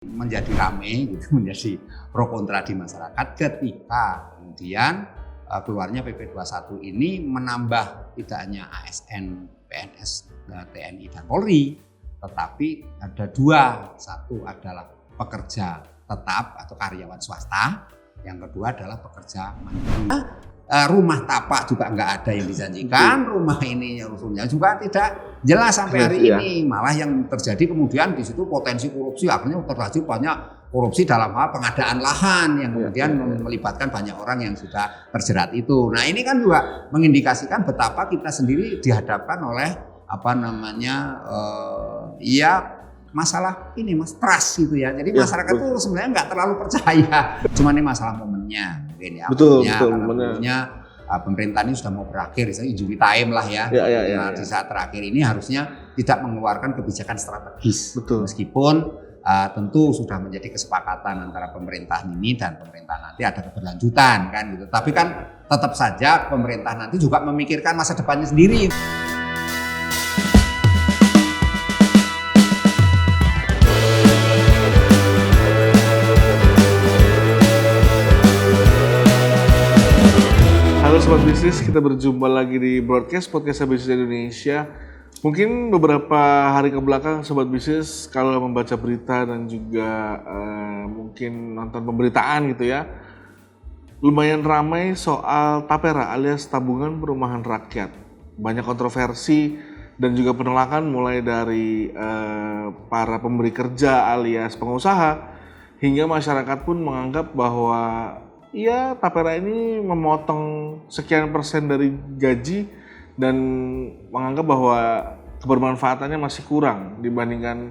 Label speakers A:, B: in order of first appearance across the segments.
A: menjadi ramai gitu, menjadi pro kontra di masyarakat ketika kemudian keluarnya PP 21 ini menambah tidak hanya ASN, PNS, TNI dan Polri, tetapi ada dua. Satu adalah pekerja tetap atau karyawan swasta, yang kedua adalah pekerja mandiri. Rumah tapak juga nggak ada yang dijanjikan, rumah ini usulnya juga tidak jelas sampai hari ini. Malah yang terjadi kemudian di situ potensi korupsi, akhirnya terjadi banyak korupsi dalam hal pengadaan lahan yang kemudian melibatkan banyak orang yang sudah terjerat itu. Nah ini kan juga mengindikasikan betapa kita sendiri dihadapkan oleh masalah ini mas, trust gitu ya. Jadi masyarakat itu sebenarnya nggak terlalu percaya. Cuma ini masalah momennya mungkin ya.
B: Betul.
A: Momennya pemerintah ini sudah mau berakhir, misalnya injury time lah ya. Di saat terakhir ini harusnya tidak mengeluarkan kebijakan strategis.
B: Betul.
A: Meskipun tentu sudah menjadi kesepakatan antara pemerintah ini dan pemerintah nanti ada keberlanjutan kan gitu. Tapi kan tetap saja pemerintah nanti juga memikirkan masa depannya sendiri.
B: Halo Sobat Bisnis, kita berjumpa lagi di podcast Bisnis Indonesia. Mungkin beberapa hari ke belakang Sobat Bisnis kalau membaca berita dan juga mungkin nonton pemberitaan gitu ya, lumayan ramai soal tapera alias tabungan perumahan rakyat. Banyak kontroversi dan juga penolakan mulai dari para pemberi kerja alias pengusaha hingga masyarakat pun menganggap bahwa ya tapera ini memotong sekian persen dari gaji dan menganggap bahwa kebermanfaatannya masih kurang dibandingkan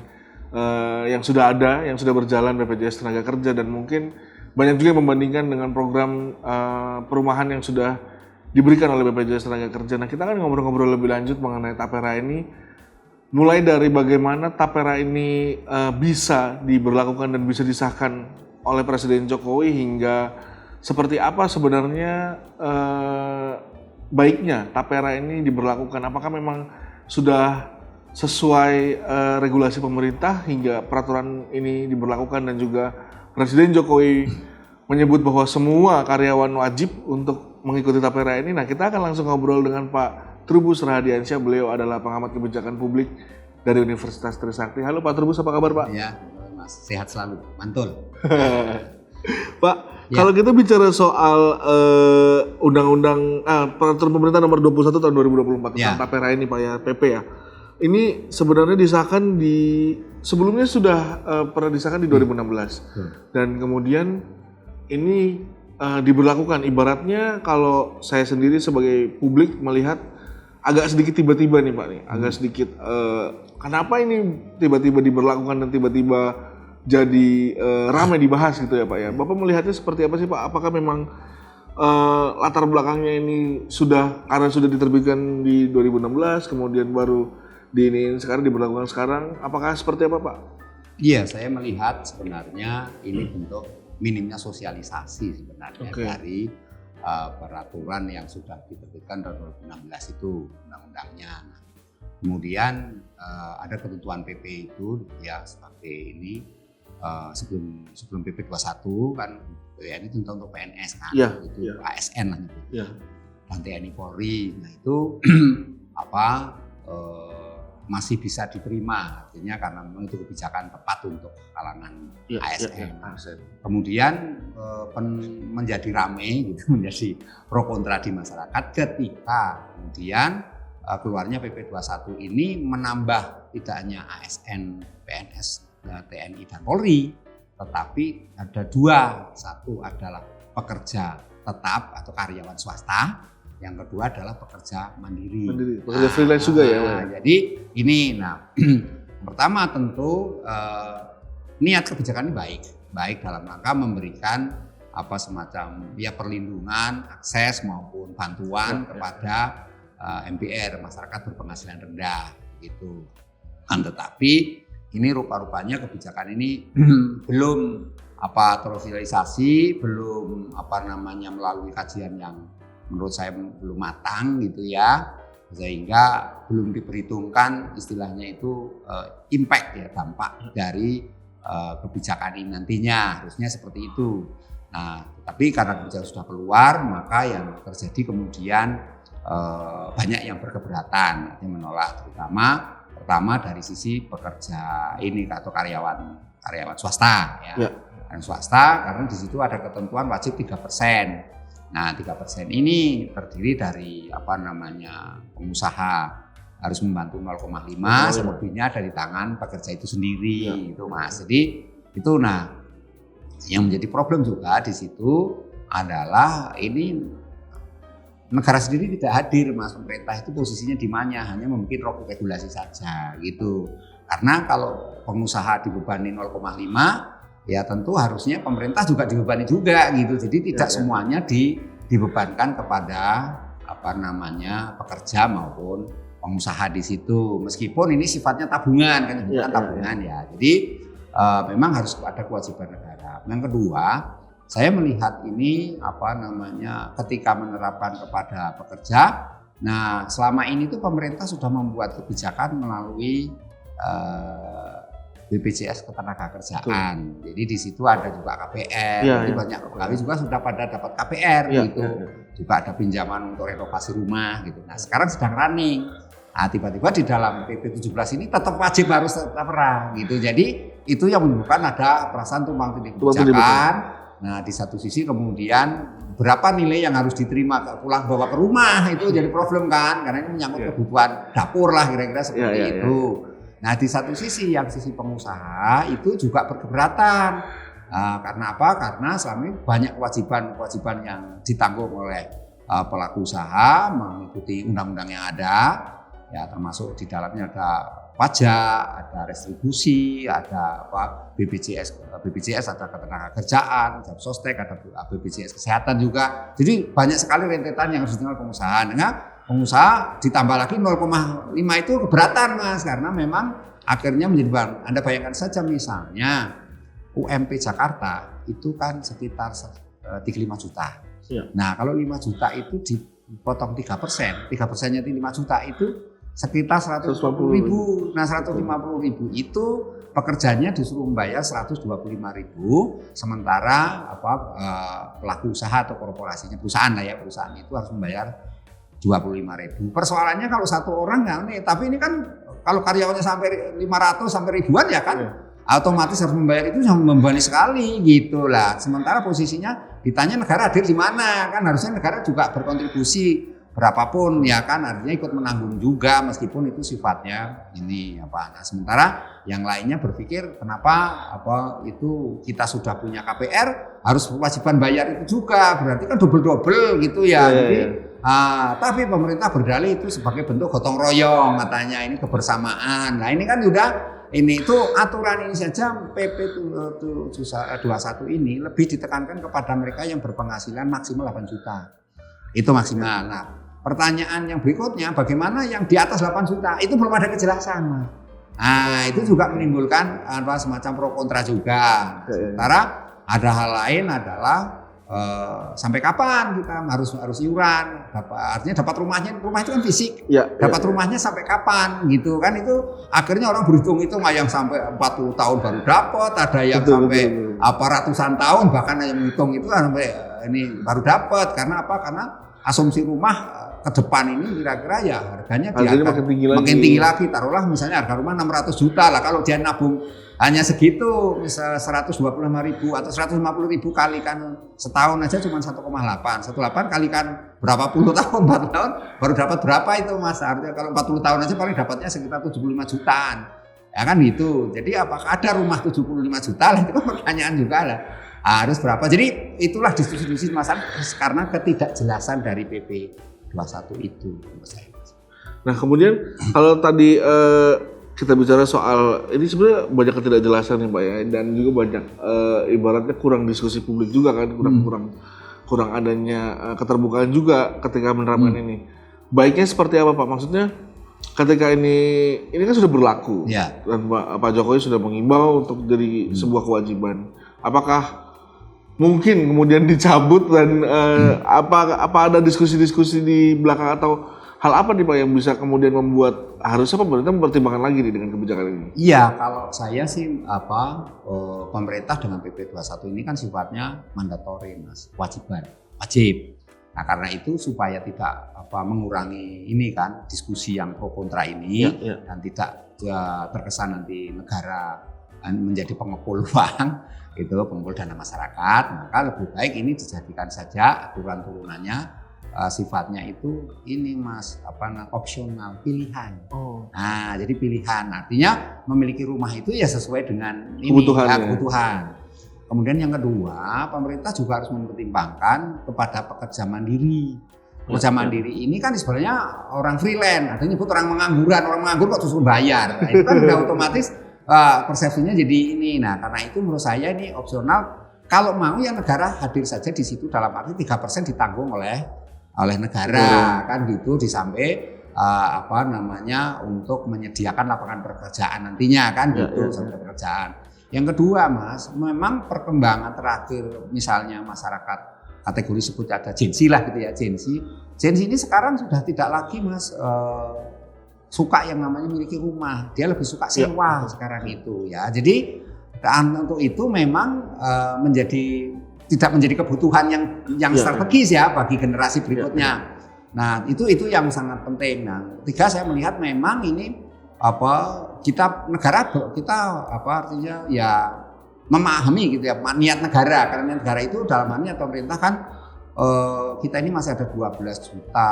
B: yang sudah ada, yang sudah berjalan BPJS Tenaga Kerja, dan mungkin banyak juga yang membandingkan dengan program perumahan yang sudah diberikan oleh BPJS Tenaga Kerja. Nah kita kan ngobrol-ngobrol lebih lanjut mengenai tapera ini, mulai dari bagaimana tapera ini bisa diberlakukan dan bisa disahkan oleh Presiden Jokowi hingga seperti apa sebenarnya baiknya tapera ini diberlakukan. Apakah memang sudah sesuai regulasi pemerintah hingga peraturan ini diberlakukan, dan juga Presiden Jokowi menyebut bahwa semua karyawan wajib untuk mengikuti tapera ini. Nah kita akan langsung ngobrol dengan Pak Trubus Rahadiansyah. Beliau adalah pengamat kebijakan publik dari Universitas Trisakti. Halo Pak Trubus, apa kabar Pak?
A: Ya Mas, sehat selalu, mantul.
B: Pak, kalau kita bicara soal undang-undang peraturan pemerintah nomor 21 tahun 2024 tentang tapera ini Pak ya, PP ya. Ini sebenarnya disahkan sebelumnya sudah pernah disahkan di 2016. Dan kemudian ini diberlakukan, ibaratnya kalau saya sendiri sebagai publik melihat agak sedikit tiba-tiba nih Pak nih, agak sedikit kenapa ini tiba-tiba diberlakukan dan tiba-tiba jadi ramai dibahas gitu ya Pak ya. Bapak melihatnya seperti apa sih Pak? Apakah memang latar belakangnya ini karena sudah diterbitkan di 2016 kemudian baru sekarang diberlakukan sekarang, apakah seperti apa Pak?
A: Iya, saya melihat sebenarnya ini bentuk minimnya sosialisasi sebenarnya dari peraturan yang sudah diterbitkan tahun 2016 itu undang-undangnya. Nah, kemudian ada ketentuan PP itu ya seperti ini. Sebelum PP 21 kan ya ini tentu untuk PNS kan, itu ASN lah gitu. Dan TNI Polri. Nah itu masih bisa diterima, artinya karena memang itu kebijakan tepat untuk kalangan ASN. Kemudian menjadi ramai gitu, menjadi pro kontra di masyarakat ketika kemudian keluarnya PP 21 ini menambah tidak hanya ASN, PNS, TNI dan Polri, tetapi ada dua. Satu adalah pekerja tetap atau karyawan swasta, yang kedua adalah pekerja mandiri.
B: Pekerja freelance juga ya.
A: Jadi ini, pertama tentu niat kebijakan ini baik dalam rangka memberikan semacam perlindungan, akses maupun bantuan kepada MBR, masyarakat berpenghasilan rendah gitu. Tetapi ini rupa-rupanya kebijakan ini belum terfinalisasi, belum melalui kajian yang menurut saya belum matang gitu ya, sehingga belum diperhitungkan istilahnya itu impact ya, dampak dari kebijakan ini nantinya, harusnya seperti itu. Nah, tapi karena kebijakan sudah keluar, maka yang terjadi kemudian banyak yang berkeberatan, artinya menolak, terutama pertama dari sisi pekerja ini atau karyawan swasta ya. Karyawan swasta karena di situ ada ketentuan wajib 3%. Nah, 3% ini terdiri dari pengusaha harus membantu 0,5, selebihnya dari tangan pekerja itu sendiri itu Mas. Jadi itu yang menjadi problem juga di situ adalah ini negara sendiri tidak hadir Mas, pemerintah itu posisinya di mana, hanya membuat regulasi saja gitu. Karena kalau pengusaha dibebani 0,5 ya tentu harusnya pemerintah juga dibebani juga gitu. Jadi tidak semuanya dibebankan kepada pekerja maupun pengusaha di situ. Meskipun ini sifatnya tabungan kan tabungan ya. Jadi memang harus ada kewajiban negara. Yang kedua, saya melihat ini ketika menerapkan kepada pekerja. Nah, selama ini tuh pemerintah sudah membuat kebijakan melalui BPJS Ketenagakerjaan. Jadi di situ ada juga KPR. Jadi banyak pegawai juga sudah pada dapat KPR gitu. Juga ada pinjaman untuk renovasi rumah gitu. Nah, sekarang sedang running. Nah, tiba-tiba di dalam PP 17 ini tetap wajib harus tertera gitu. Jadi itu yang menunjukkan ada perasaan tumpang tindih kebijakan. Nah, di satu sisi kemudian berapa nilai yang harus diterima pulang bawa ke rumah itu jadi problem kan, karena ini menyangkut kebutuhan dapur lah kira-kira seperti itu. Nah, di satu sisi yang sisi pengusaha itu juga berkeberatan. Karena apa? Karena selama ini banyak kewajiban yang ditanggung oleh pelaku usaha mengikuti undang-undang yang ada. Ya, termasuk di dalamnya ada pajak, ada restribusi, ada BPJS ada ketenagakerjaan, ada sostek, ada BPJS kesehatan juga. Jadi banyak sekali rentetan yang harus ditanggung pengusaha. Dengan pengusaha ditambah lagi 0,5 itu keberatan Mas, karena memang akhirnya menjadi beban. Anda bayangkan saja misalnya UMP Jakarta itu kan sekitar 35 juta. Nah, kalau 5 juta itu dipotong 3%, 3%-nya 5 juta itu sekitar 150.000. Nah, 150.000 itu pekerjanya disuruh membayar 125.000, sementara pelaku usaha atau korporasinya perusahaan itu harus membayar 25.000. Persoalannya kalau satu orang tapi ini kan kalau karyawannya sampai 500 sampai ribuan ya kan otomatis harus membayar itu membebani sekali gitu lah. Sementara posisinya ditanya negara hadir di mana, kan harusnya negara juga berkontribusi berapapun ya kan, artinya ikut menanggung juga meskipun itu sifatnya Nah, sementara yang lainnya berpikir kenapa itu kita sudah punya KPR harus kewajiban bayar itu juga, berarti kan double gitu ya. Tapi pemerintah berdalih itu sebagai bentuk gotong royong, katanya ini kebersamaan. Nah, ini kan ini itu aturan ini saja PP 21 ini lebih ditekankan kepada mereka yang berpenghasilan maksimal 8 juta. Itu maksimal. Nah, pertanyaan yang berikutnya, bagaimana yang di atas 8 juta? Itu belum ada kejelasan, Mas. Nah, itu juga menimbulkan semacam pro kontra juga. Sementara ada hal lain adalah sampai kapan kita harus iuran? Artinya dapat rumah itu kan fisik. Dapat rumahnya sampai kapan gitu kan, itu akhirnya orang berhitung itu yang sampai 40 tahun baru dapat, ada yang sampai ratusan tahun bahkan yang menghitung itu sampai ini baru dapat. Karena apa? Karena asumsi rumah ke depan ini kira-kira ya harganya makin tinggi lagi. Taruhlah misalnya harga rumah 600 juta lah, kalau dia nabung hanya segitu, misal 125.000 atau 150.000 kalikan setahun aja cuma 1,8 kalikan berapa puluh tahun, 4 tahun baru dapat berapa itu Mas. Artinya kalau 40 tahun aja paling dapatnya sekitar 75 jutaan. Ya kan gitu. Jadi apakah ada rumah 75 juta lah, itu kan pertanyaan juga lah. Harus berapa? Jadi itulah diskusi masalah karena ketidakjelasan dari PP 21 itu menurut saya.
B: Nah, kemudian kalau tadi kita bicara soal ini sebenarnya banyak ketidakjelasan ya Pak ya, dan juga banyak ibaratnya kurang diskusi publik juga kan, kurang adanya keterbukaan juga ketika menerapkan ini. Baiknya seperti apa Pak? Maksudnya ketika ini kan sudah berlaku dan Pak Jokowi sudah mengimbau untuk jadi sebuah kewajiban. Apakah mungkin kemudian dicabut dan apa ada diskusi-diskusi di belakang atau hal apa nih Pak yang bisa kemudian membuat harusnya pemerintah mempertimbangkan lagi nih dengan kebijakan ini?
A: Iya, kalau saya sih pemerintah dengan PP 21 ini kan sifatnya mandatory, Mas, wajib. Nah, karena itu supaya tidak mengurangi ini kan diskusi yang pro kontra ini dan tidak terkesan nanti negara menjadi pengepul uang itu, pengepul dana masyarakat, maka lebih baik ini dijadikan saja aturan turunannya sifatnya itu ini Mas, opsional, pilihan. Nah, jadi pilihan artinya memiliki rumah itu ya sesuai dengan ini, kebutuhan. Kemudian yang kedua, pemerintah juga harus mempertimbangkan kepada pekerja mandiri. Pekerja mandiri ini kan sebenarnya orang freelance, artinya nyebut orang menganggur kok terus bayar. Nah, itu kan udah otomatis persepsinya jadi ini. Nah, karena itu menurut saya ini opsional. Kalau mau ya negara hadir saja di situ dalam arti 3% ditanggung oleh negara kan gitu, disampai untuk menyediakan lapangan pekerjaan nantinya kan gitu, pekerjaan. Yang kedua Mas, memang perkembangan terakhir misalnya masyarakat kategori sebut ada Gen Z lah gitu ya, Gen Z ini sekarang sudah tidak lagi Mas suka yang namanya memiliki rumah, dia lebih suka sewa sekarang itu ya. Jadi untuk itu memang tidak menjadi kebutuhan yang strategis ya bagi generasi berikutnya. Nah, itu yang sangat penting. Nah, ketiga saya melihat memang ini negara artinya ya memahami gitu ya niat negara, karena negara itu dalam halnya pemerintah kan kita ini masih ada 12,5 juta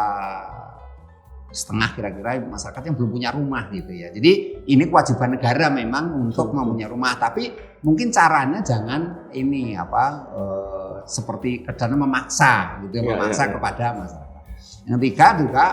A: kira-kira masyarakat yang belum punya rumah gitu ya. Jadi ini kewajiban negara memang untuk mempunyai rumah, tapi mungkin caranya jangan ini seperti kadang memaksa gitu, memaksa kepada masyarakat. Yang ketiga juga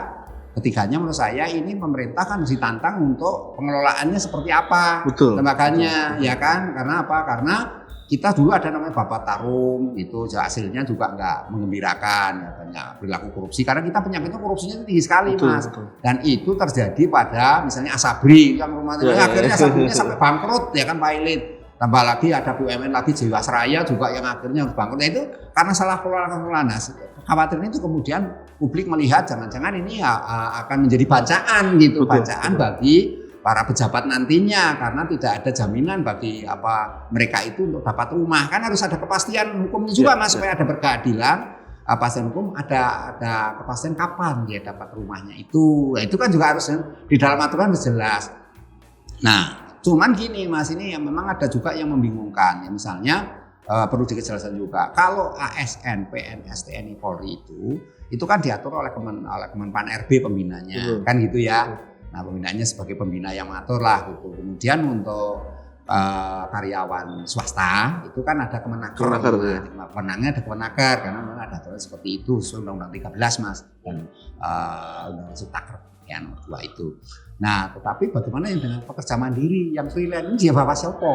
A: ketiganya menurut saya ini pemerintah kan ditantang untuk pengelolaannya seperti apa lembaganya ya kan, karena apa? Karena kita dulu ada namanya Bapak Tarum itu hasilnya juga nggak menggembirakan ya, banyak perilaku korupsi karena kita penyakitnya korupsinya tinggi sekali Mas. Dan itu terjadi pada misalnya Asabri yang rumah akhirnya Asabrinya sampai bangkrut ya kan, pilot. Tambah lagi ada BUMN lagi Jiwasraya juga yang akhirnya harus bangkrut. Nah, itu karena salah kelola. Nah, khawatirnya itu kemudian publik melihat jangan-jangan ini akan menjadi bacaan gitu, bacaan bagi para pejabat nantinya, karena tidak ada jaminan bagi mereka itu untuk dapat rumah. Kan harus ada kepastian hukum juga Mas, supaya ada berkeadilan. Kepastian hukum, ada kepastian kapan dia dapat rumahnya itu. Nah, itu kan juga harus di dalam aturan harus jelas. Nah, cuman gini Mas, ini yang memang ada juga yang membingungkan. Ya, misalnya perlu dikejelasan juga. Kalau ASN, PNS, TNI, Polri itu kan diatur oleh Kemenpan RB pembinanya, kan gitu ya. Nah, pembinaannya sebagai pembina yang mengatur lah gitu. Kemudian untuk karyawan swasta itu kan ada Kemenaker. Kewenangannya ada Kemenaker karena memang ada aturan seperti itu sesuai Undang-Undang 13 Mas dan Undang-Undang Ciptaker ya nomor 2 itu. Nah, tetapi bagaimana yang dengan pekerja mandiri yang freelance ini dia bawa siapa?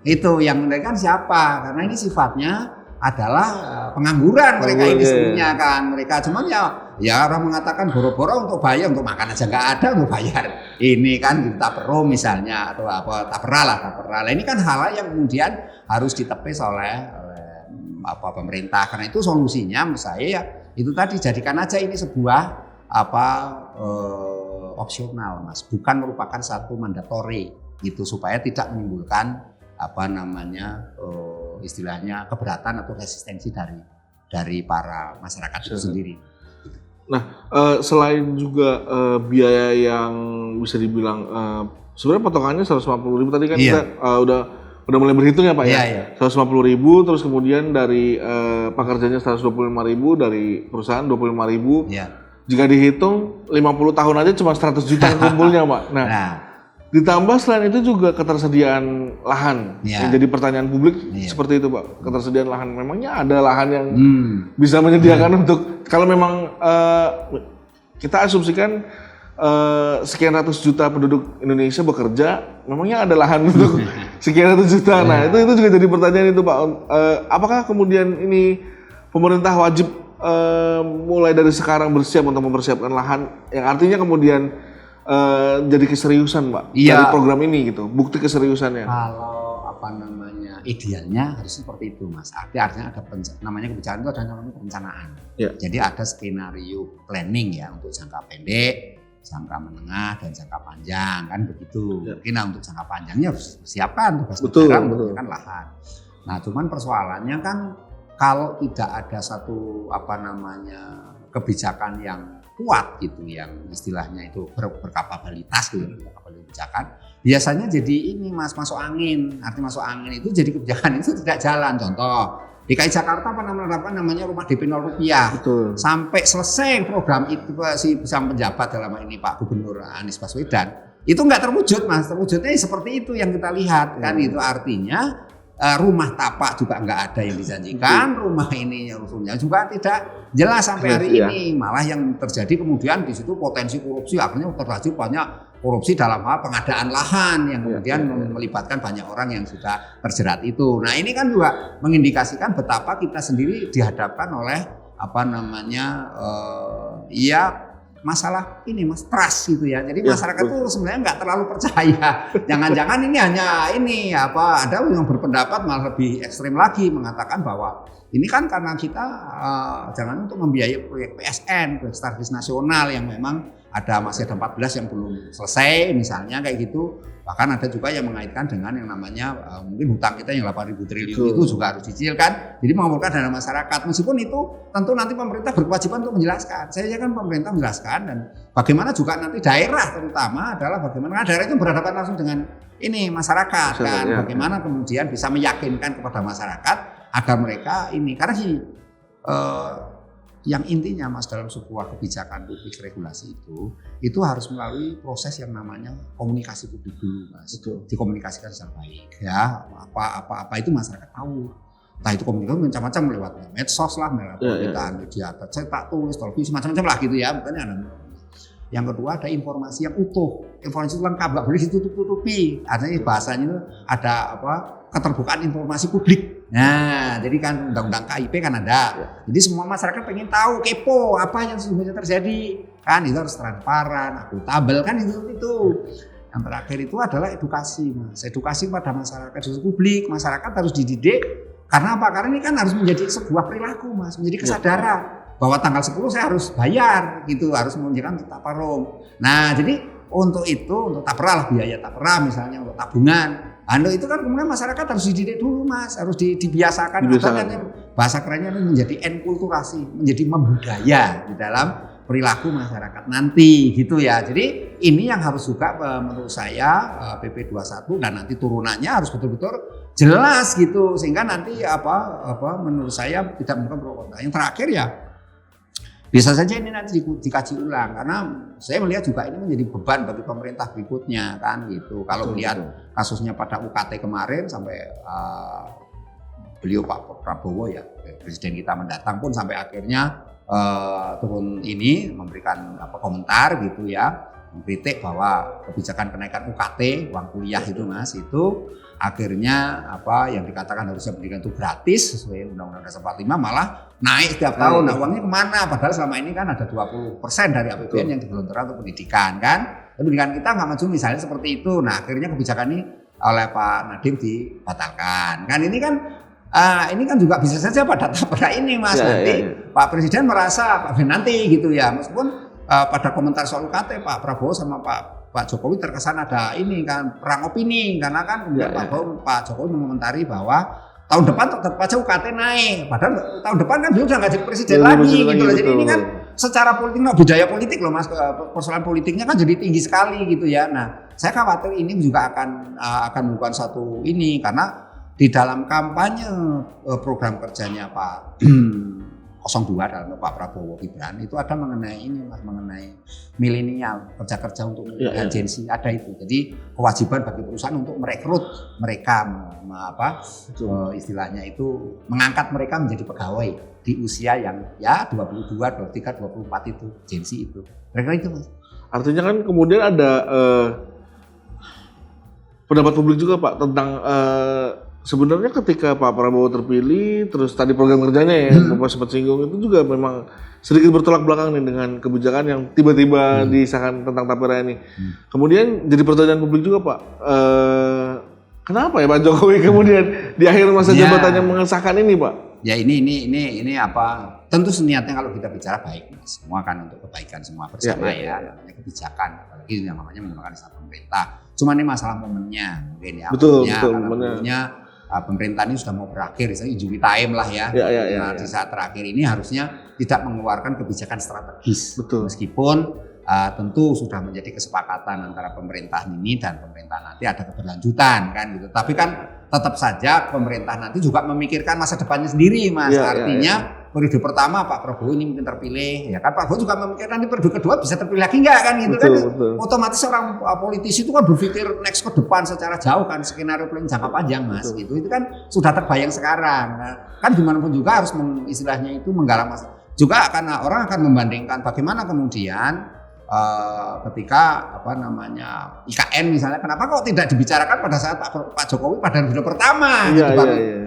A: Itu yang mereka siapa? Karena ini sifatnya adalah pengangguran mereka ini sebenarnya kan, mereka cuman ya orang mengatakan boro-boro untuk bayar, untuk makan aja nggak ada untuk bayar ini kan di Tapero misalnya atau Tapera. Ini kan hal yang kemudian harus ditepis oleh pemerintah. Karena itu solusinya menurut saya ya itu tadi, jadikan aja ini sebuah opsional Mas, bukan merupakan satu mandatory gitu, supaya tidak menimbulkan istilahnya keberatan atau resistensi dari para masyarakat itu sendiri.
B: Nah, selain juga biaya yang bisa dibilang sebenarnya potongannya 150.000 tadi kan kita udah mulai berhitung ya Pak ya. 150.000 terus kemudian dari pekerjanya 125.000, dari perusahaan 25.000. Jika dihitung 50 tahun aja cuma 100 juta kumpulnya Pak. Nah, ditambah selain itu juga ketersediaan lahan. Yang jadi pertanyaan publik seperti itu Pak. Ketersediaan lahan, memangnya ada lahan yang bisa menyediakan untuk, kalau memang kita asumsikan sekian ratus juta penduduk Indonesia bekerja, memangnya ada lahan untuk sekian ratus juta. Nah, itu juga jadi pertanyaan itu Pak. Apakah kemudian ini pemerintah wajib mulai dari sekarang bersiap untuk mempersiapkan lahan, yang artinya kemudian jadi keseriusan Pak dari program ini gitu, bukti keseriusannya.
A: Kalau idealnya harus seperti itu, Mas. Artinya ada namanya kebijakan itu ada namanya perencanaan.
B: Ya.
A: Jadi ada skenario planning ya untuk jangka pendek, jangka menengah dan jangka panjang kan begitu.
B: Ya.
A: Mungkin untuk jangka panjangnya harus siapkan tugas
B: Betul,
A: negara
B: betul.
A: untuk lahan. Nah, cuman persoalannya kan kalau tidak ada satu kebijakan yang kuat gitu, yang istilahnya itu berkapabilitas gitu, kebijakan biasanya jadi ini Mas, masuk angin. Arti masuk angin itu jadi kebijakan itu tidak jalan. Contoh DKI Jakarta namanya rumah DP 0 rupiah.
B: Betul.
A: Sampai selesai program itu si sang penjabat dalam ini Pak Gubernur Anies Baswedan itu nggak terwujud, Mas. Terwujudnya seperti itu yang kita lihat kan. Itu artinya rumah tapak juga nggak ada yang dijanjikan, rumah ini rusunnya juga tidak jelas sampai hari ini. Malah yang terjadi kemudian di situ potensi korupsi, akhirnya terjadi banyak korupsi dalam hal pengadaan lahan yang kemudian melibatkan banyak orang yang sudah terjerat itu. Nah ini kan juga mengindikasikan betapa kita sendiri dihadapkan oleh masalah ini Mas, trust gitu ya. Jadi masyarakat tuh sebenarnya nggak terlalu percaya. Jangan-jangan ini hanya ada yang berpendapat malah lebih ekstrim lagi mengatakan bahwa ini kan karena kita jangan untuk membiayai proyek PSN, proyek strategis nasional yang memang masih ada 14 yang belum selesai misalnya kayak gitu. Bahkan ada juga yang mengaitkan dengan yang namanya mungkin hutang kita yang 8.000 triliun itu juga harus dicicilkan. Jadi mengumpulkan dana masyarakat. Meskipun itu tentu nanti pemerintah berkewajiban untuk menjelaskan. Saya kan pemerintah menjelaskan dan bagaimana juga nanti daerah terutama adalah bagaimana daerah itu berhadapan langsung dengan ini masyarakat kan. Bagaimana kemudian bisa meyakinkan kepada masyarakat agar mereka ini karena yang intinya Mas dalam sebuah kebijakan publik regulasi itu harus melalui proses yang namanya komunikasi publik dulu Mas. Betul. Dikomunikasikan secara baik ya, apa itu masyarakat tahu. Entah itu komunikasi macam-macam lewat medsos lah, lewat media cetak, tulis, televisi macam-macam lah gitu ya. Makanya ada. Yang kedua ada informasi yang utuh, informasi lengkap, nggak boleh ditutup-tutupi. Artinya bahasanya itu ada keterbukaan informasi publik. Nah, jadi kan undang-undang KIP kan ada. Jadi semua masyarakat pengen tahu, kepo apa yang sesungguhnya terjadi. Kan itu harus transparan, akuntabel kan itu. Yang terakhir itu adalah edukasi, Mas. Edukasi pada masyarakat, edukasi publik, masyarakat harus dididik. Karena apa? Karena ini kan harus menjadi sebuah perilaku, Mas, menjadi kesadaran bahwa tanggal 10 saya harus bayar gitu, harus menunjukkan taparum. Nah, jadi untuk tapera lah, biaya tapera misalnya untuk tabungan. Itu kan kemudian masyarakat harus dididik dulu Mas, harus dibiasakan. Bahasa kerennya menjadi enkulturasi, menjadi membudaya di dalam perilaku masyarakat nanti gitu ya. Jadi ini yang harus juga menurut saya PP 21 dan nanti turunannya harus betul-betul jelas gitu sehingga nanti menurut saya tidak melakukan pro kontra. Yang terakhir ya bisa saja ini nanti dikaji ulang karena saya melihat juga ini menjadi beban bagi pemerintah berikutnya kan gitu. Kalau melihat kasusnya pada UKT kemarin sampai beliau Pak Prabowo ya presiden kita mendatang pun sampai akhirnya turun ini memberikan komentar gitu ya, mengkritik bahwa kebijakan kenaikan UKT uang kuliah itu Mas itu akhirnya yang dikatakan harusnya pendidikan itu gratis sesuai Undang-Undang Dasar 45 malah naik setiap tahun. Nah uangnya kemana? Padahal selama ini kan ada 20% dari APBN yang digelontorkan untuk pendidikan kan. Pendidikan kita nggak maju misalnya seperti itu. Nah akhirnya kebijakan ini oleh Pak Nadiem dibatalkan. Kan ini kan juga bisa saja pada tapera ini Mas. Pak Presiden merasa nanti gitu ya. Meskipun pada komentar soal UKT Pak Prabowo sama Pak Jokowi terkesan ada ini kan perang opini karena kan kemudian Pak Jokowi mengomentari bahwa tahun depan tetap aja UKT naik padahal tahun depan kan beliau udah nggak jadi presiden lagi gitu loh. Jadi ini kan secara politik budaya politik loh Mas, persoalan politiknya kan jadi tinggi sekali gitu ya. Nah saya khawatir ini juga akan melakukan satu ini karena di dalam kampanye program kerjanya Pak 02 dalam Pak Prabowo Gibran itu ada mengenai ini Mas, mengenai milenial, kerja untuk Gen Z ada itu. Jadi kewajiban bagi perusahaan untuk merekrut mereka istilahnya itu mengangkat mereka menjadi pegawai di usia yang 22, 23, 24 itu Gen Z itu. Kira-kira itu Mas.
B: Artinya kan kemudian ada pendapat publik juga Pak tentang sebenarnya ketika Pak Prabowo terpilih, terus tadi program kerjanya ya, Bapak sempat singgung itu juga memang sedikit bertolak belakang nih dengan kebijakan yang tiba-tiba disahkan tentang tapera ini. Kemudian jadi pertanyaan publik juga Pak, Kenapa ya Pak Jokowi kemudian di akhir masa jabatannya mengesahkan ini, Pak?
A: Ya ini apa? Tentu niatnya kalau kita bicara baik, Mas. Semua kan untuk kebaikan semua bersama ya. Namanya kebijakan, apalagi yang namanya menggunakan istilah pemerintah. Cuma ini masalah momennya mungkin ya.
B: Betul.
A: Momennya pemerintah ini sudah mau berakhir, misalnya injury time lah ya. Di saat terakhir ini harusnya tidak mengeluarkan kebijakan strategis.
B: Betul.
A: Meskipun tentu sudah menjadi kesepakatan antara pemerintah ini dan pemerintah nanti ada keberlanjutan kan gitu. Tapi kan tetap saja pemerintah nanti juga memikirkan masa depannya sendiri, Mas. Artinya periode pertama Pak Prabowo ini mungkin terpilih, ya kan Pak Prabowo juga memikirkan nanti periode kedua bisa terpilih lagi enggak kan gitu. Betul. Otomatis orang politisi itu kan berpikir next ke depan secara jauh kan, skenario plan jangka panjang, Mas. Gitu. Itu kan sudah terbayang sekarang. Nah, kan gimana pun juga harus istilahnya itu menggalang masa. Juga karena orang akan membandingkan bagaimana kemudian ketika IKN misalnya, kenapa kok tidak dibicarakan pada saat Pak Jokowi pada periode pertama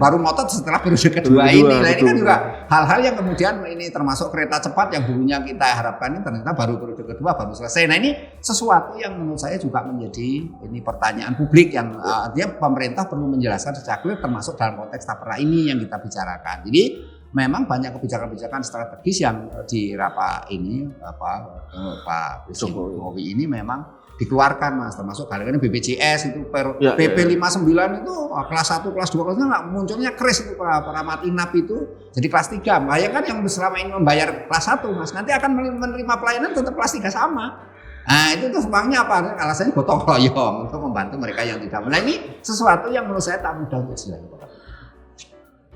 A: baru ngotot setelah periode kedua ini. Nah ini kan juga hal-hal yang kemudian ini termasuk kereta cepat yang dulunya kita harapkan ini ternyata baru periode kedua baru selesai. Nah ini sesuatu yang menurut saya juga menjadi ini pertanyaan publik yang artinya pemerintah perlu menjelaskan secara clear termasuk dalam konteks tapera ini yang kita bicarakan. Jadi memang banyak kebijakan-kebijakan strategis yang di rapat ini Pak Presiden Jokowi ini memang dikeluarkan, Mas, termasuk kali ini BPJS itu PP 59 itu kelas 1, kelas 2 kelasnya nggak munculnya kris itu para inap itu jadi kelas 3. Bayangkan yang selama ini membayar kelas 1, Mas, nanti akan menerima pelayanan tetap kelas 3 sama. Nah itu tuh sebabnya apa? Alasannya gotong royong untuk membantu mereka yang tidak. Nah ini sesuatu yang menurut saya tak mudah untuk dijelaskan.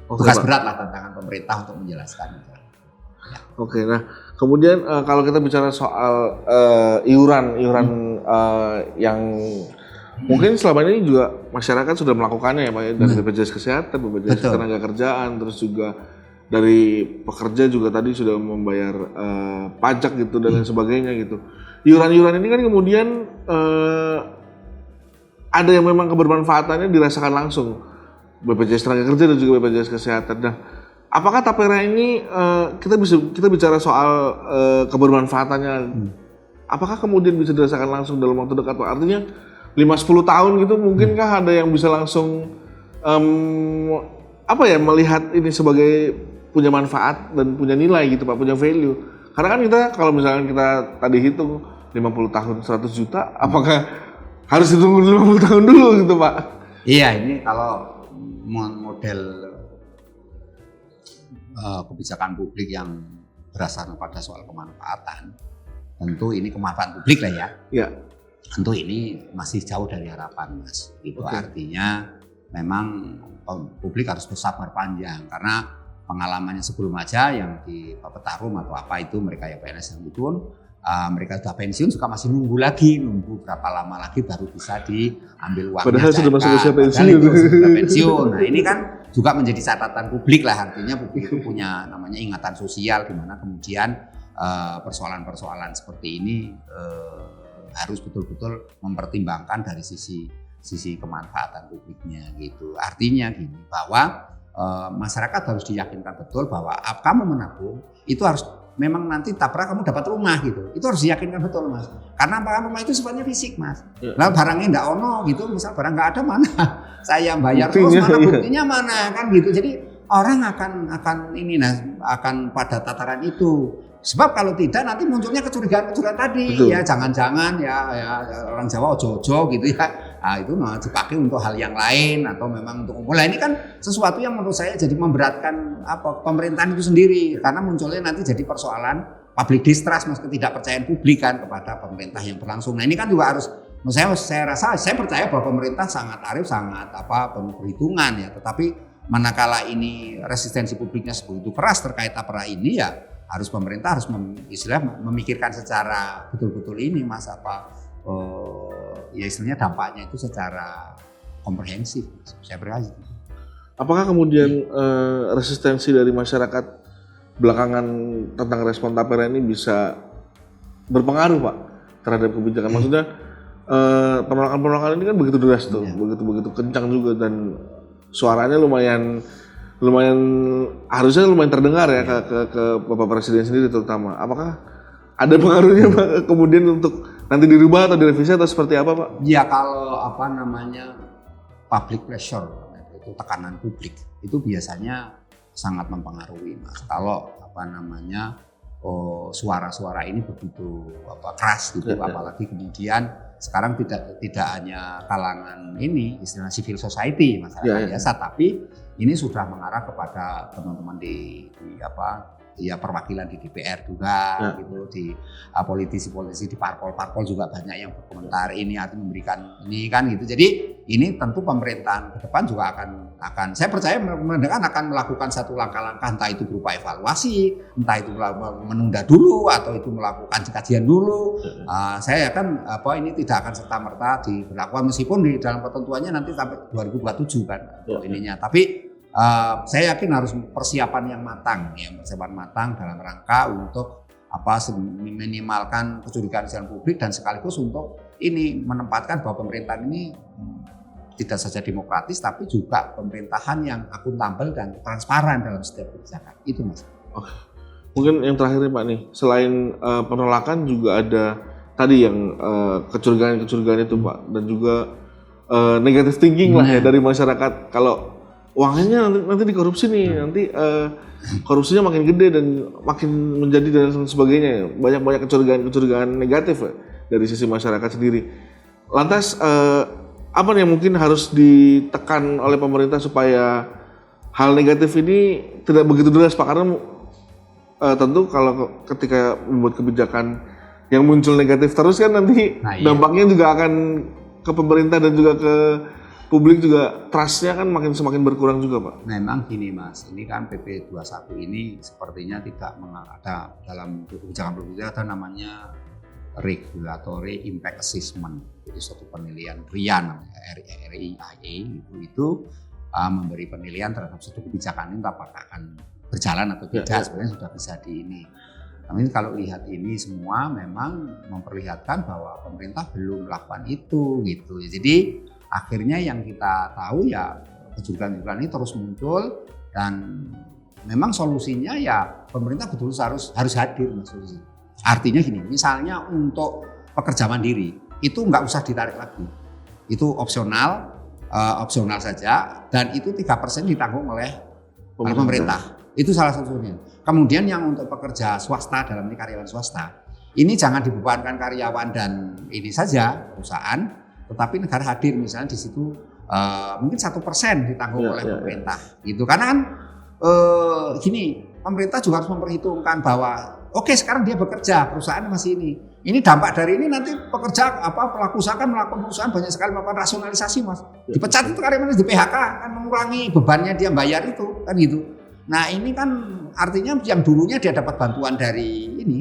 A: Tugas berat lah tantangan pemerintah untuk menjelaskan.
B: Oke, nah kemudian kalau kita bicara soal iuran yang mungkin selama ini juga masyarakat sudah melakukannya ya Pak ya, dari BPJS Kesehatan, BPJS Ketenagakerjaan, terus juga dari pekerja juga tadi sudah membayar pajak gitu dan lain sebagainya gitu. Iuran-iuran ini kan kemudian ada yang memang kebermanfaatannya dirasakan langsung. BPJS Tenaga Kerja dan juga BPJS Kesehatan. Nah, apakah tapera ini kita bicara soal kebermanfaatannya? Apakah kemudian bisa dirasakan langsung dalam waktu dekat, Pak? Artinya 5-10 tahun gitu mungkinkah ada yang bisa langsung melihat ini sebagai punya manfaat dan punya nilai gitu, Pak, punya value. Karena kan kita kalau misalnya kita tadi hitung 50 tahun 100 juta, apakah harus ditunggu 50 tahun dulu gitu, Pak?
A: Iya, ini kalau model kebijakan publik yang berdasarkan pada soal kemanfaatan, tentu ini kemanfaatan publik lah ya. Iya. Tentu ini masih jauh dari harapan, Mas. Itu artinya memang publik harus bersabar panjang karena pengalamannya sebelum aja yang di Petarung atau apa itu mereka yang PNS yang itu pun mereka sudah pensiun juga masih nunggu berapa lama lagi baru bisa diambil uangnya.
B: Padahal sudah masuk usia
A: pensiun. Nah ini kan juga menjadi catatan publik lah, artinya publik itu punya namanya ingatan sosial di mana kemudian persoalan-persoalan seperti ini harus betul-betul mempertimbangkan dari sisi kemanfaatan publiknya gitu. Artinya gini bahwa masyarakat harus diyakinkan betul bahwa kamu menabung itu harus memang nanti tapra kamu dapat rumah gitu. Itu harus diyakinkan betul, Mas. Karena rumah itu sifatnya fisik, Mas. Lalu barangnya enggak ono gitu, misal barang enggak ada mana saya bayar terus mana buktinya mana kan gitu. Jadi orang akan pada tataran itu. Sebab kalau tidak nanti munculnya kecurigaan tadi. Betul. Ya jangan-jangan ya orang Jawa ojo-ojo gitu ya. Nah, itu dipakai untuk hal yang lain atau memang untuk kumpul. Nah, ini kan sesuatu yang menurut saya jadi memberatkan pemerintahan itu sendiri karena munculnya nanti jadi persoalan public distrust, Mas, ketidakpercayaan publik kan kepada pemerintah yang berlangsung. Nah, ini kan juga harus saya percaya bahwa pemerintah sangat arif, sangat penuh perhitungan ya. Tetapi manakala ini resistensi publiknya sebegitu keras terkait tapera ini ya harus pemerintah harus memikirkan secara betul-betul ini, Mas, ya istilahnya dampaknya itu secara komprehensif. Saya berhasil.
B: Apakah kemudian resistensi dari masyarakat belakangan tentang respon tapera ini bisa berpengaruh, Pak, terhadap kebijakan? Maksudnya penolakan ini kan begitu deras tuh, begitu kencang juga dan suaranya lumayan harusnya lumayan terdengar ya ke Bapak Presiden sendiri terutama. Apakah ada pengaruhnya Pak kemudian untuk nanti dirubah atau direvisi atau seperti apa, Pak?
A: Ya kalau public pressure, itu tekanan publik, itu biasanya sangat mempengaruhi, Mas. Kalau suara-suara ini begitu keras gitu, apalagi kemudian sekarang tidak hanya kalangan ini istilah civil society masyarakat biasa, tapi ini sudah mengarah kepada teman-teman di perwakilan di DPR juga gitu, di politisi-politisi di parpol juga banyak yang berkomentar ini artinya memberikan ini kan gitu. Jadi ini tentu pemerintahan ke depan juga akan saya percaya akan melakukan satu langkah-langkah, entah itu berupa evaluasi, entah itu menunda dulu atau itu melakukan kajian dulu. Saya akan ini tidak akan serta-merta diberlakukan meskipun di dalam ketentuannya nanti sampai 2027 kan ininya. Tapi saya yakin harus persiapan yang matang dalam rangka untuk meminimalkan kecurigaan publik dan sekaligus untuk ini menempatkan bahwa pemerintahan ini tidak saja demokratis tapi juga pemerintahan yang akuntabel dan transparan dalam setiap kebijakan. Itu Mas.
B: Mungkin yang terakhir nih Pak nih, selain penolakan juga ada tadi yang kecurigaan itu Pak, dan juga negative thinking lah ya dari masyarakat, kalau uangnya nanti dikorupsi nih, nanti korupsinya makin gede dan makin menjadi dan sebagainya. Banyak kecurigaan negatif dari sisi masyarakat sendiri. Lantas apa nih yang mungkin harus ditekan oleh pemerintah supaya hal negatif ini tidak begitu deras Pak? Karena tentu kalau ketika membuat kebijakan yang muncul negatif terus kan nanti dampaknya juga akan ke pemerintah dan juga ke publik, juga trust-nya kan semakin berkurang juga Pak.
A: Memang gini Mas, ini kan PP 21 ini sepertinya tidak ada dalam kebijakan ada namanya regulatory impact assessment. Jadi suatu penilaian RIA namanya RIAE itu memberi penilaian terhadap suatu kebijakan ini apakah akan berjalan atau tidak. Sebenarnya sudah bisa di ini. Tapi kalau lihat ini semua memang memperlihatkan bahwa pemerintah belum melakukan itu gitu. Jadi akhirnya yang kita tahu ya kecurigaan ini terus muncul, dan memang solusinya ya pemerintah betul harus hadir Mas solusi. Artinya gini, misalnya untuk pekerja mandiri itu nggak usah ditarik lagi, itu opsional saja, dan itu 3% ditanggung oleh pemerintah. Itu salah satunya. Kemudian yang untuk pekerja swasta, dalam ini karyawan swasta, ini jangan dibebankan karyawan dan ini saja perusahaan, tetapi negara hadir misalnya di situ mungkin 1% ditanggung oleh pemerintah gitu. Karena kan gini, pemerintah juga harus memperhitungkan bahwa oke, sekarang dia bekerja, perusahaan masih ini dampak dari ini nanti pekerja pelaku usaha kan melakukan perusahaan banyak sekali melakukan rasionalisasi Mas, dipecat itu karyawannya, di PHK kan mengurangi bebannya dia bayar itu kan gitu. Nah ini kan artinya yang dulunya dia dapat bantuan dari ini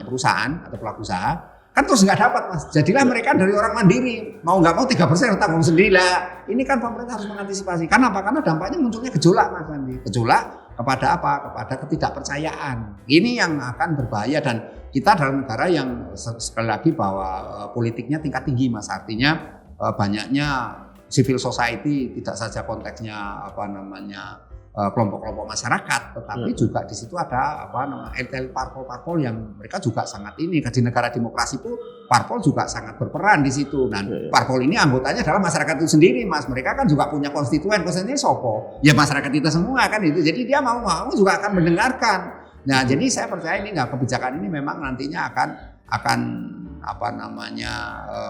A: perusahaan atau pelaku usaha kan terus nggak dapat Mas. Jadilah mereka dari orang mandiri, mau nggak mau 3% tanggung sendiri lah. Ini kan pemerintah harus mengantisipasi. Karena apa? Karena dampaknya munculnya gejolak Mas Andi. Gejolak kepada apa? Kepada ketidakpercayaan. Ini yang akan berbahaya, dan kita dalam negara yang sekali lagi bahwa politiknya tingkat tinggi Mas. Artinya banyaknya civil society, tidak saja konteksnya kelompok-kelompok masyarakat, tetapi juga di situ ada elit parpol-parpol yang mereka juga sangat ini. Di negara demokrasi itu parpol juga sangat berperan di situ. Nah, parpol ini anggotanya adalah masyarakat itu sendiri Mas. Mereka kan juga punya konstituen sopo. Ya masyarakat kita semua kan itu. Jadi dia mau juga akan mendengarkan. Nah, jadi saya percaya ini kebijakan ini memang nantinya akan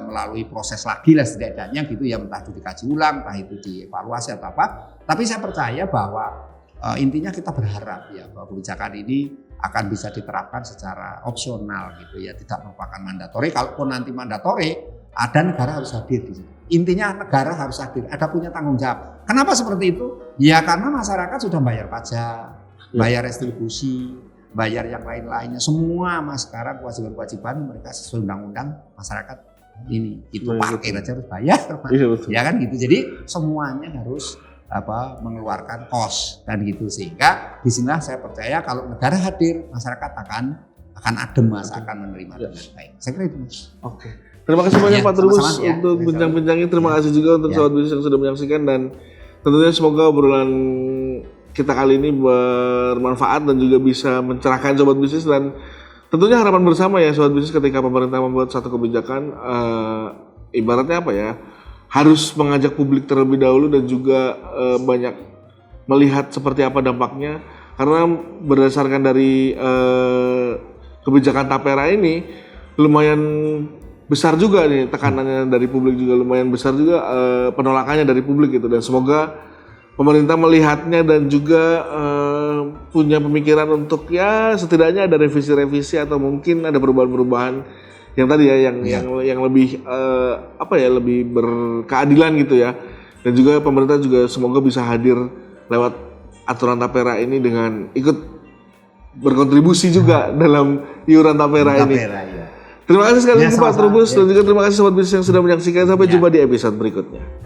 A: melalui proses lagi lah setidaknya gitu ya, entah itu dikaji ulang, entah itu dievaluasi atau apa. Tapi saya percaya bahwa intinya kita berharap ya bahwa kebijakan ini akan bisa diterapkan secara opsional gitu ya, tidak merupakan mandatori. Kalaupun nanti mandatori, ada negara harus hadir di situ. Intinya negara harus hadir, ada punya tanggung jawab. Kenapa seperti itu? Ya karena masyarakat sudah bayar pajak, bayar retribusi, bayar yang lain-lainnya, semua Mas. Sekarang kewajiban-kewajiban mereka sesuai undang-undang masyarakat ini itu parkir aja harus bayar, ya kan gitu. Jadi semuanya harus mengeluarkan kos dan gitu, sehingga disinilah saya percaya kalau negara hadir masyarakat akan adem Mas, akan menerima dengan baik. Saya kira itu Mas.
B: Oke. Terima kasih banyak Pak Trubus untuk bincang-bincangnya. Terima kasih juga untuk sobat bisnis yang sudah menyaksikan, dan tentunya semoga obrolan kita kali ini bermanfaat dan juga bisa mencerahkan sobat bisnis, dan tentunya harapan bersama ya sobat bisnis ketika pemerintah membuat satu kebijakan, ibaratnya harus mengajak publik terlebih dahulu dan juga banyak melihat seperti apa dampaknya, karena berdasarkan dari kebijakan Tapera ini lumayan besar juga nih tekanannya dari publik, juga lumayan besar juga penolakannya dari publik gitu, dan semoga pemerintah melihatnya dan juga punya pemikiran untuk ya setidaknya ada revisi-revisi atau mungkin ada perubahan-perubahan yang tadi ya yang lebih lebih berkeadilan gitu ya. Dan juga pemerintah juga semoga bisa hadir lewat aturan Tapera ini dengan ikut berkontribusi juga dalam iuran Tapera ini.
A: Ya.
B: Terima kasih sekali lagi Pak
A: Sama-sama.
B: Trubus dan juga terima kasih sobat bisnis yang sudah menyaksikan. Sampai jumpa di episode berikutnya.